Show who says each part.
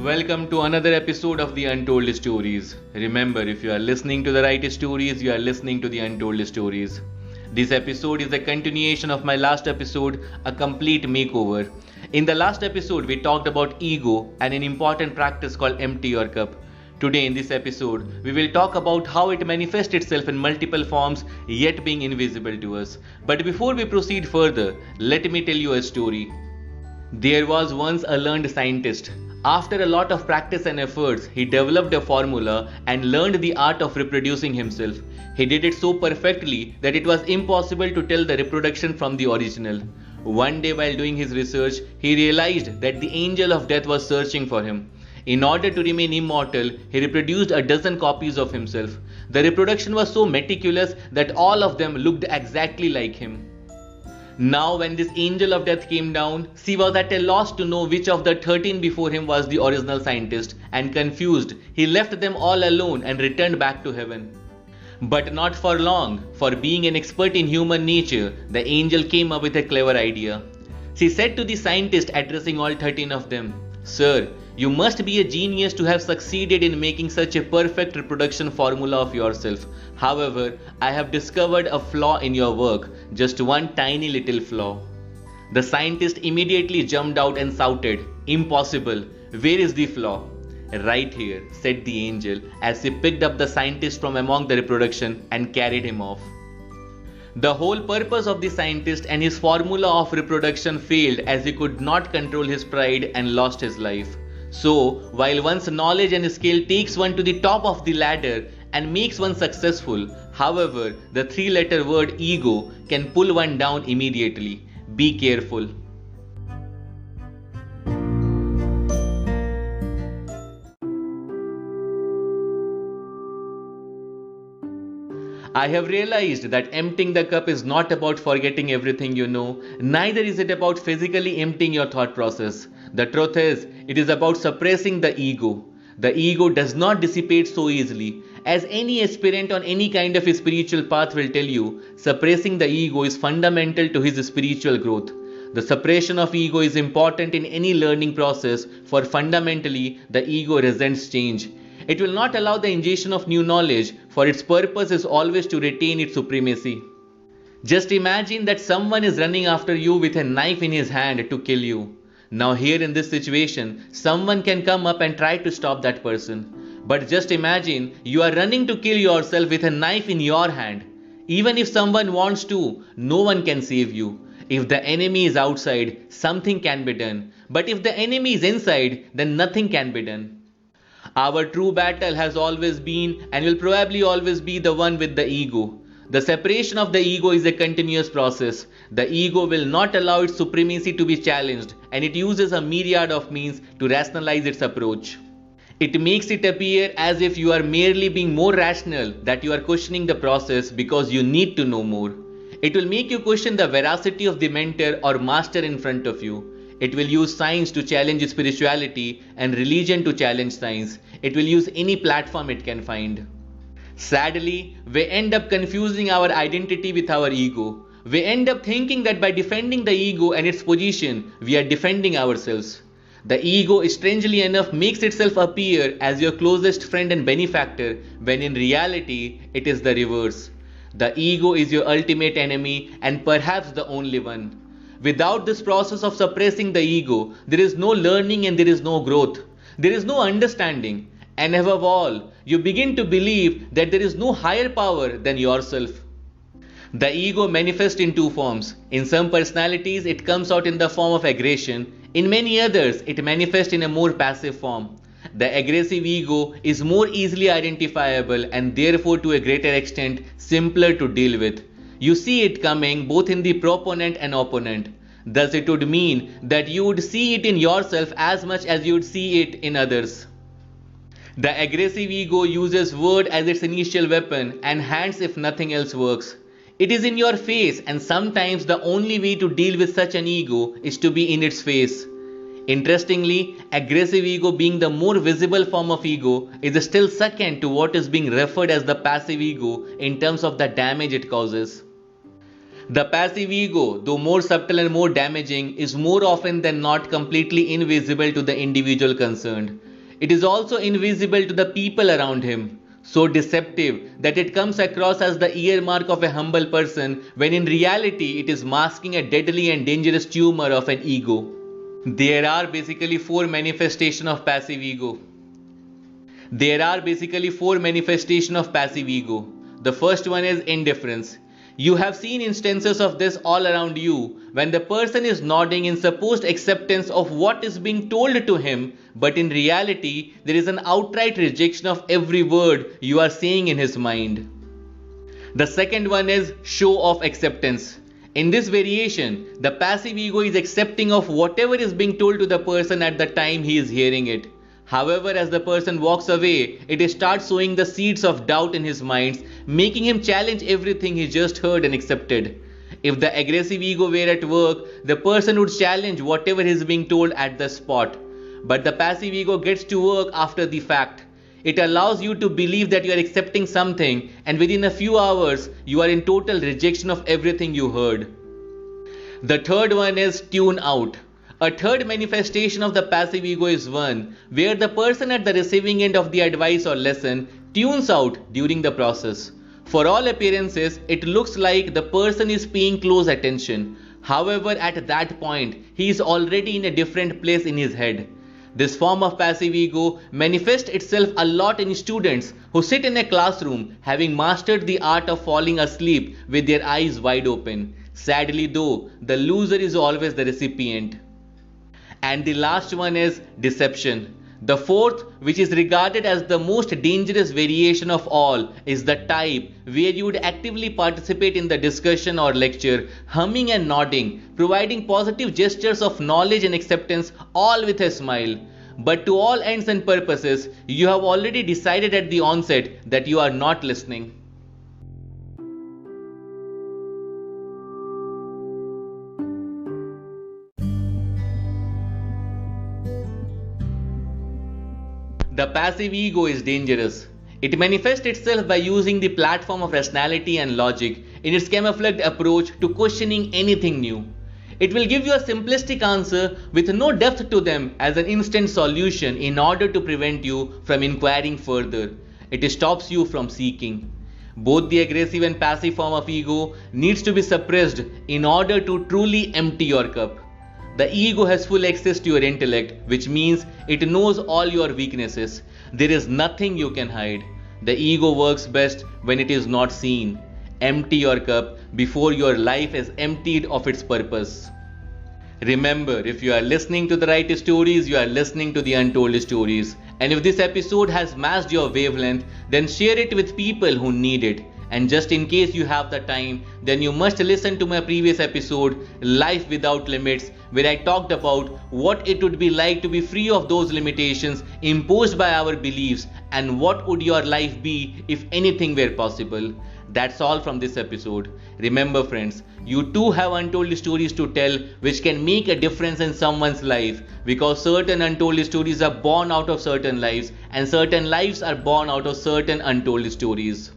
Speaker 1: Welcome to another episode of the Untold Stories. Remember, if you are listening to the right stories, you are listening to the Untold Stories. This episode is a continuation of my last episode, A Complete Makeover. In the last episode, we talked about ego and an important practice called empty your cup. Today in this episode, we will talk about how it manifests itself in multiple forms yet being invisible to us. But before we proceed further, let me tell you a story. There was once a learned scientist. After a lot of practice and efforts, he developed a formula and learned the art of reproducing himself. He did it so perfectly that it was impossible to tell the reproduction from the original. One day while doing his research, he realized that the angel of death was searching for him. In order to remain immortal, he reproduced a dozen copies of himself. The reproduction was so meticulous that all of them looked exactly like him. Now when this angel of death came down, she was at a loss to know which of the 13 before him was the original scientist, and confused, he left them all alone and returned back to heaven. But not for long, for being an expert in human nature, the angel came up with a clever idea. She said to the scientist addressing all 13 of them, "Sir, you must be a genius to have succeeded in making such a perfect reproduction formula of yourself. However, I have discovered a flaw in your work, just one tiny little flaw." The scientist immediately jumped out and shouted, "Impossible! Where is the flaw?" "Right here," said the angel as he picked up the scientist from among the reproduction and carried him off. The whole purpose of the scientist and his formula of reproduction failed as he could not control his pride and lost his life. So, while one's knowledge and skill takes one to the top of the ladder and makes one successful, however, the three-letter word ego can pull one down immediately. Be careful. I have realized that emptying the cup is not about forgetting everything you know, neither is it about physically emptying your thought process. The truth is, it is about suppressing the ego. The ego does not dissipate so easily. As any aspirant on any kind of spiritual path will tell you, suppressing the ego is fundamental to his spiritual growth. The suppression of ego is important in any learning process, for fundamentally, the ego resents change. It will not allow the ingestion of new knowledge, for its purpose is always to retain its supremacy. Just imagine that someone is running after you with a knife in his hand to kill you. Now here in this situation, someone can come up and try to stop that person. But just imagine you are running to kill yourself with a knife in your hand. Even if someone wants to, no one can save you. If the enemy is outside, something can be done. But if the enemy is inside, then nothing can be done. Our true battle has always been and will probably always be the one with the ego. The separation of the ego is a continuous process. The ego will not allow its supremacy to be challenged, and it uses a myriad of means to rationalize its approach. It makes it appear as if you are merely being more rational, that you are questioning the process because you need to know more. It will make you question the veracity of the mentor or master in front of you. It will use science to challenge spirituality and religion to challenge science. It will use any platform it can find. Sadly, we end up confusing our identity with our ego. We end up thinking that by defending the ego and its position, we are defending ourselves. The ego, strangely enough, makes itself appear as your closest friend and benefactor, when in reality, it is the reverse. The ego is your ultimate enemy and perhaps the only one. Without this process of suppressing the ego, there is no learning and there is no growth. There is no understanding. And above all, you begin to believe that there is no higher power than yourself. The ego manifests in two forms. In some personalities, it comes out in the form of aggression. In many others, it manifests in a more passive form. The aggressive ego is more easily identifiable and therefore to a greater extent simpler to deal with. You see it coming both in the proponent and opponent. Thus it would mean that you would see it in yourself as much as you would see it in others. The aggressive ego uses word as its initial weapon and hands if nothing else works. It is in your face, and sometimes the only way to deal with such an ego is to be in its face. Interestingly, aggressive ego, being the more visible form of ego, is still second to what is being referred as the passive ego in terms of the damage it causes. The passive ego, though more subtle and more damaging, is more often than not completely invisible to the individual concerned. It is also invisible to the people around him, so deceptive that it comes across as the earmark of a humble person when in reality it is masking a deadly and dangerous tumor of an ego. There are basically four manifestations of passive ego. There are basically four manifestations of passive ego. The first one is indifference. You have seen instances of this all around you when the person is nodding in supposed acceptance of what is being told to him, but in reality there is an outright rejection of every word you are saying in his mind. The second one is show of acceptance. In this variation, the passive ego is accepting of whatever is being told to the person at the time he is hearing it. However, as the person walks away, it starts sowing the seeds of doubt in his mind, making him challenge everything he just heard and accepted. If the aggressive ego were at work, the person would challenge whatever is being told at the spot. But the passive ego gets to work after the fact. It allows you to believe that you are accepting something, and within a few hours, you are in total rejection of everything you heard. The third one is tune out. A third manifestation of the passive ego is one where the person at the receiving end of the advice or lesson tunes out during the process. For all appearances, it looks like the person is paying close attention. However, at that point, he is already in a different place in his head. This form of passive ego manifests itself a lot in students who sit in a classroom having mastered the art of falling asleep with their eyes wide open. Sadly though, the loser is always the recipient. And the last one is deception. The fourth, which is regarded as the most dangerous variation of all, is the type where you would actively participate in the discussion or lecture, humming and nodding, providing positive gestures of knowledge and acceptance, all with a smile. But to all ends and purposes, you have already decided at the onset that you are not listening. The passive ego is dangerous. It manifests itself by using the platform of rationality and logic in its camouflaged approach to questioning anything new. It will give you a simplistic answer with no depth to them as an instant solution in order to prevent you from inquiring further. It stops you from seeking. Both the aggressive and passive form of ego needs to be suppressed in order to truly empty your cup. The ego has full access to your intellect, which means it knows all your weaknesses. There is nothing you can hide. The ego works best when it is not seen. Empty your cup before your life is emptied of its purpose. Remember, if you are listening to the right stories, you are listening to the Untold Stories. And if this episode has matched your wavelength, then share it with people who need it. And just in case you have the time, then you must listen to my previous episode, Life Without Limits, where I talked about what it would be like to be free of those limitations imposed by our beliefs and what would your life be if anything were possible. That's all from this episode. Remember friends, you too have untold stories to tell which can make a difference in someone's life, because certain untold stories are born out of certain lives and certain lives are born out of certain untold stories.